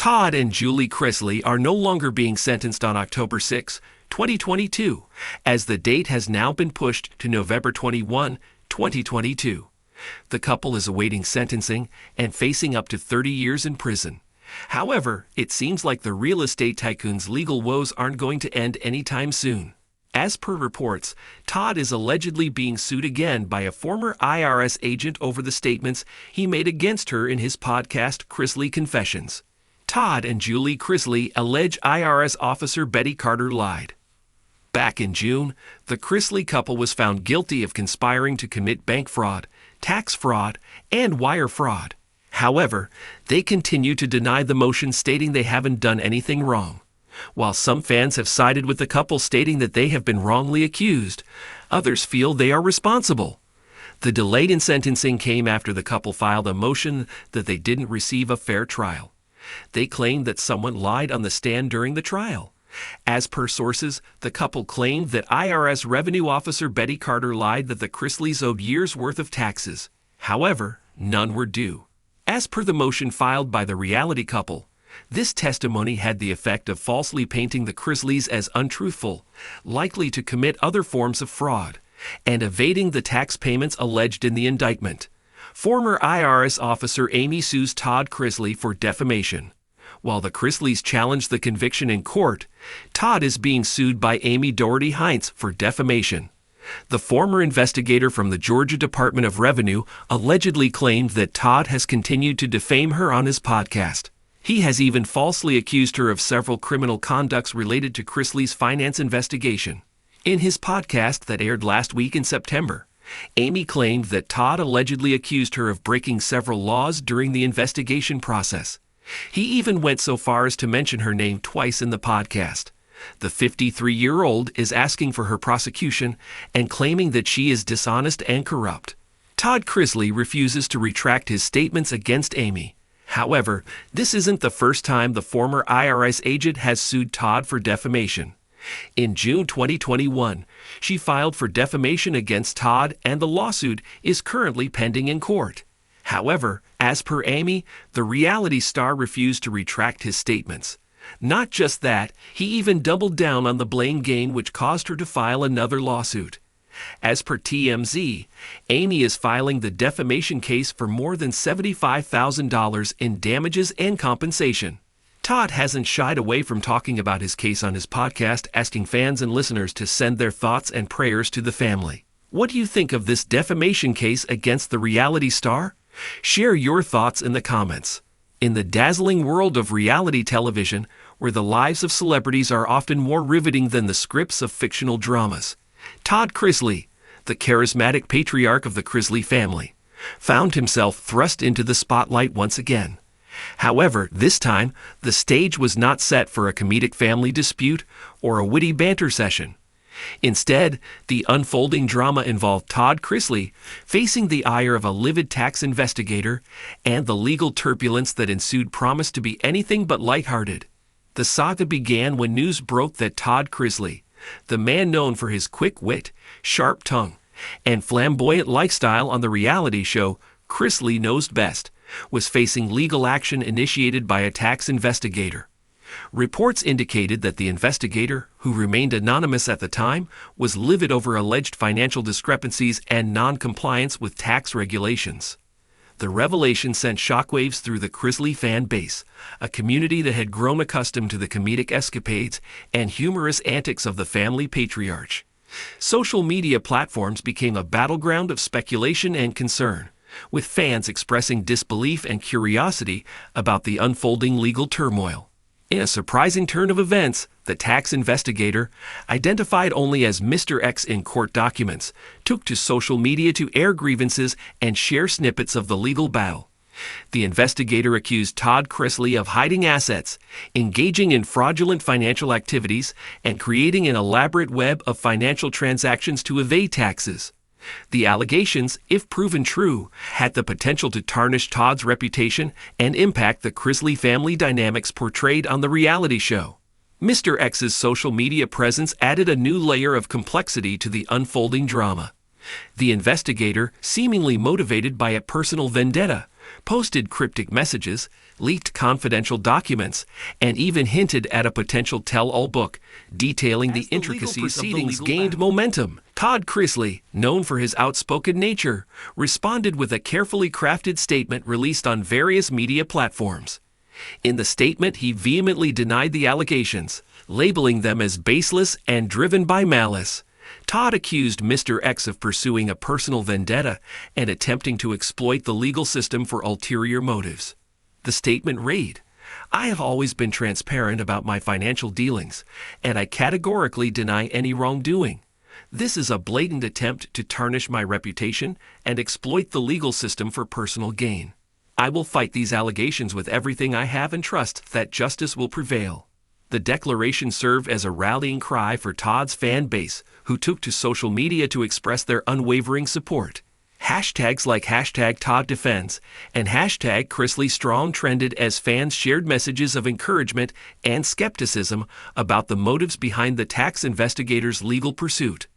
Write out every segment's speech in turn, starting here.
Todd and Julie Chrisley are no longer being sentenced on October 6, 2022, as the date has now been pushed to November 21, 2022. The couple is awaiting sentencing and facing up to 30 years in prison. However, it seems like the real estate tycoon's legal woes aren't going to end anytime soon. As per reports, Todd is allegedly being sued again by a former IRS agent over the statements he made against her in his podcast Chrisley Confessions. Todd and Julie Chrisley allege IRS officer Betty Carter lied. Back in June, the Chrisley couple was found guilty of conspiring to commit bank fraud, tax fraud, and wire fraud. However, they continue to deny the motion, stating they haven't done anything wrong. While some fans have sided with the couple, stating that they have been wrongly accused, others feel they are responsible. The delay in sentencing came after the couple filed a motion that they didn't receive a fair trial. They claimed that someone lied on the stand during the trial. As per sources, the couple claimed that IRS Revenue Officer Betty Carter lied that the Chrisleys owed years' worth of taxes. However, none were due. As per the motion filed by the reality couple, this testimony had the effect of falsely painting the Chrisleys as untruthful, likely to commit other forms of fraud, and evading the tax payments alleged in the indictment. Former IRS officer Amy sues Todd Chrisley for defamation. While the Chrisleys challenged the conviction in court, Todd is being sued by Amy Doherty Heinz for defamation. The former investigator from the Georgia Department of Revenue allegedly claimed that Todd has continued to defame her on his podcast. He has even falsely accused her of several criminal conducts related to Chrisley's finance investigation. In his podcast that aired last week in September, Amy claimed that Todd allegedly accused her of breaking several laws during the investigation process. He even went so far as to mention her name twice in the podcast. The 53-year-old is asking for her prosecution and claiming that she is dishonest and corrupt. Todd Chrisley refuses to retract his statements against Amy. However, this isn't the first time the former IRS agent has sued Todd for defamation. In June 2021, she filed for defamation against Todd, and the lawsuit is currently pending in court. However, as per Amy, the reality star refused to retract his statements. Not just that, he even doubled down on the blame game, which caused her to file another lawsuit. As per TMZ, Amy is filing the defamation case for more than $75,000 in damages and compensation. Todd hasn't shied away from talking about his case on his podcast, asking fans and listeners to send their thoughts and prayers to the family. What do you think of this defamation case against the reality star? Share your thoughts in the comments. In the dazzling world of reality television, where the lives of celebrities are often more riveting than the scripts of fictional dramas, Todd Chrisley, the charismatic patriarch of the Chrisley family, found himself thrust into the spotlight once again. However, this time, the stage was not set for a comedic family dispute or a witty banter session. Instead, the unfolding drama involved Todd Chrisley facing the ire of a livid tax investigator, and the legal turbulence that ensued promised to be anything but lighthearted. The saga began when news broke that Todd Chrisley, the man known for his quick wit, sharp tongue, and flamboyant lifestyle on the reality show Chrisley Knows Best, was facing legal action initiated by a tax investigator. Reports indicated that the investigator, who remained anonymous at the time, was livid over alleged financial discrepancies and non-compliance with tax regulations. The revelation sent shockwaves through the Chrisley fan base, a community that had grown accustomed to the comedic escapades and humorous antics of the family patriarch. Social media platforms became a battleground of speculation and concern, with fans expressing disbelief and curiosity about the unfolding legal turmoil. In a surprising turn of events, the tax investigator, identified only as Mr. X in court documents, took to social media to air grievances and share snippets of the legal battle. The investigator accused Todd Chrisley of hiding assets, engaging in fraudulent financial activities, and creating an elaborate web of financial transactions to evade taxes. The allegations, if proven true, had the potential to tarnish Todd's reputation and impact the Chrisley family dynamics portrayed on the reality show. Mr. X's social media presence added a new layer of complexity to the unfolding drama. The investigator, seemingly motivated by a personal vendetta, posted cryptic messages, leaked confidential documents, and even hinted at a potential tell-all book detailing the intricacies of the proceedings gained momentum. Todd Chrisley, known for his outspoken nature, responded with a carefully crafted statement released on various media platforms. In the statement, he vehemently denied the allegations, labeling them as baseless and driven by malice. Todd accused Mr. X of pursuing a personal vendetta and attempting to exploit the legal system for ulterior motives. The statement read, "I have always been transparent about my financial dealings, and I categorically deny any wrongdoing. This is a blatant attempt to tarnish my reputation and exploit the legal system for personal gain. I will fight these allegations with everything I have and trust that justice will prevail." The declaration served as a rallying cry for Todd's fan base, who took to social media to express their unwavering support. Hashtags like #ToddDefends and #ChristlyStrong trended as fans shared messages of encouragement and skepticism about the motives behind the tax investigators' legal pursuit.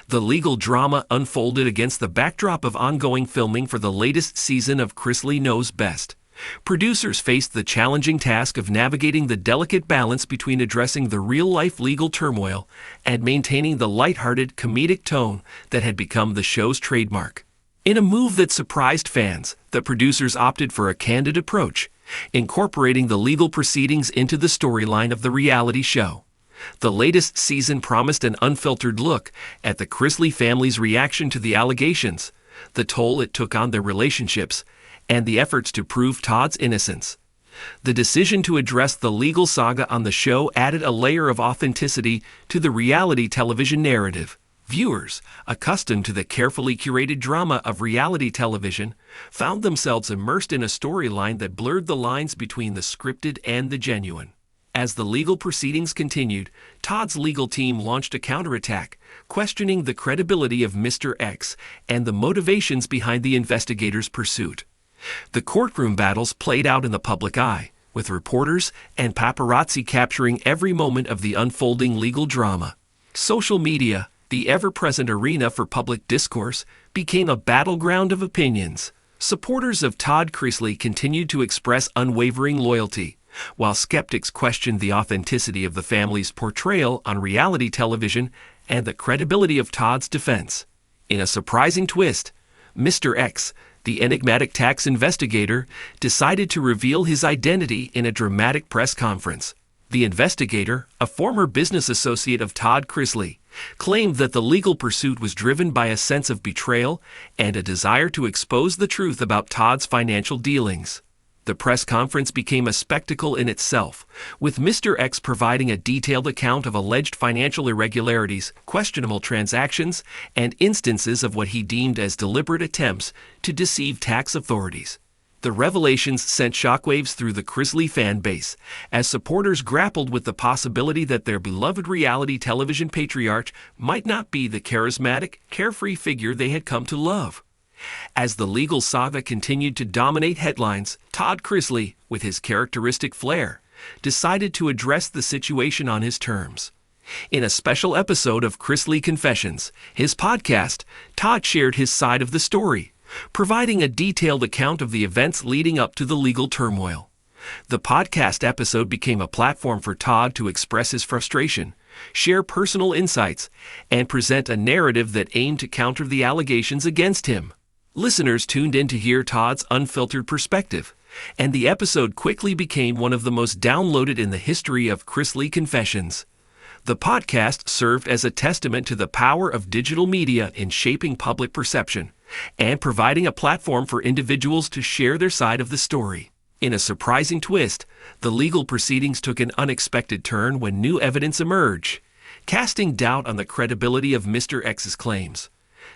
The legal drama unfolded against the backdrop of ongoing filming for the latest season of Chrisley Knows Best. Producers faced the challenging task of navigating the delicate balance between addressing the real-life legal turmoil and maintaining the lighthearted, comedic tone that had become the show's trademark. In a move that surprised fans, the producers opted for a candid approach, incorporating the legal proceedings into the storyline of the reality show. The latest season promised an unfiltered look at the Chrisley family's reaction to the allegations, the toll it took on their relationships, and the efforts to prove Todd's innocence. The decision to address the legal saga on the show added a layer of authenticity to the reality television narrative. Viewers, accustomed to the carefully curated drama of reality television, found themselves immersed in a storyline that blurred the lines between the scripted and the genuine. As the legal proceedings continued, Todd's legal team launched a counterattack, questioning the credibility of Mr. X and the motivations behind the investigators' pursuit. The courtroom battles played out in the public eye, with reporters and paparazzi capturing every moment of the unfolding legal drama. Social media, the ever-present arena for public discourse, became a battleground of opinions. Supporters of Todd Chrisley continued to express unwavering loyalty, while skeptics questioned the authenticity of the family's portrayal on reality television and the credibility of Todd's defense. In a surprising twist, Mr. X, the enigmatic tax investigator, decided to reveal his identity in a dramatic press conference. The investigator, a former business associate of Todd Chrisley, claimed that the legal pursuit was driven by a sense of betrayal and a desire to expose the truth about Todd's financial dealings. The press conference became a spectacle in itself, with Mr. X providing a detailed account of alleged financial irregularities, questionable transactions, and instances of what he deemed as deliberate attempts to deceive tax authorities. The revelations sent shockwaves through the Chrisley fan base, as supporters grappled with the possibility that their beloved reality television patriarch might not be the charismatic, carefree figure they had come to love. As the legal saga continued to dominate headlines, Todd Chrisley, with his characteristic flair, decided to address the situation on his terms. In a special episode of Chrisley Confessions, his podcast, Todd shared his side of the story, providing a detailed account of the events leading up to the legal turmoil. The podcast episode became a platform for Todd to express his frustration, share personal insights, and present a narrative that aimed to counter the allegations against him. Listeners tuned in to hear Todd's unfiltered perspective, and the episode quickly became one of the most downloaded in the history of Chrisley Confessions. The podcast served as a testament to the power of digital media in shaping public perception and providing a platform for individuals to share their side of the story. In a surprising twist, the legal proceedings took an unexpected turn when new evidence emerged, casting doubt on the credibility of Mr. X's claims.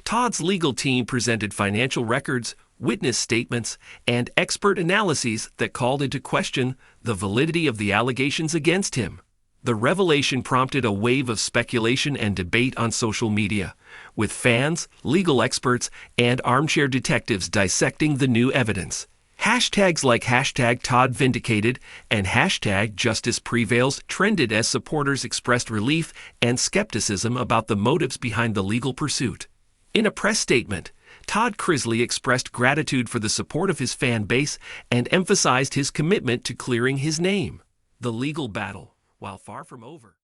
Todd's legal team presented financial records, witness statements, and expert analyses that called into question the validity of the allegations against him. The revelation prompted a wave of speculation and debate on social media, with fans, legal experts, and armchair detectives dissecting the new evidence. Hashtags like #ToddVindicated and #JusticePrevails trended as supporters expressed relief and skepticism about the motives behind the legal pursuit. In a press statement, Todd Chrisley expressed gratitude for the support of his fan base and emphasized his commitment to clearing his name. The legal battle, while far from over,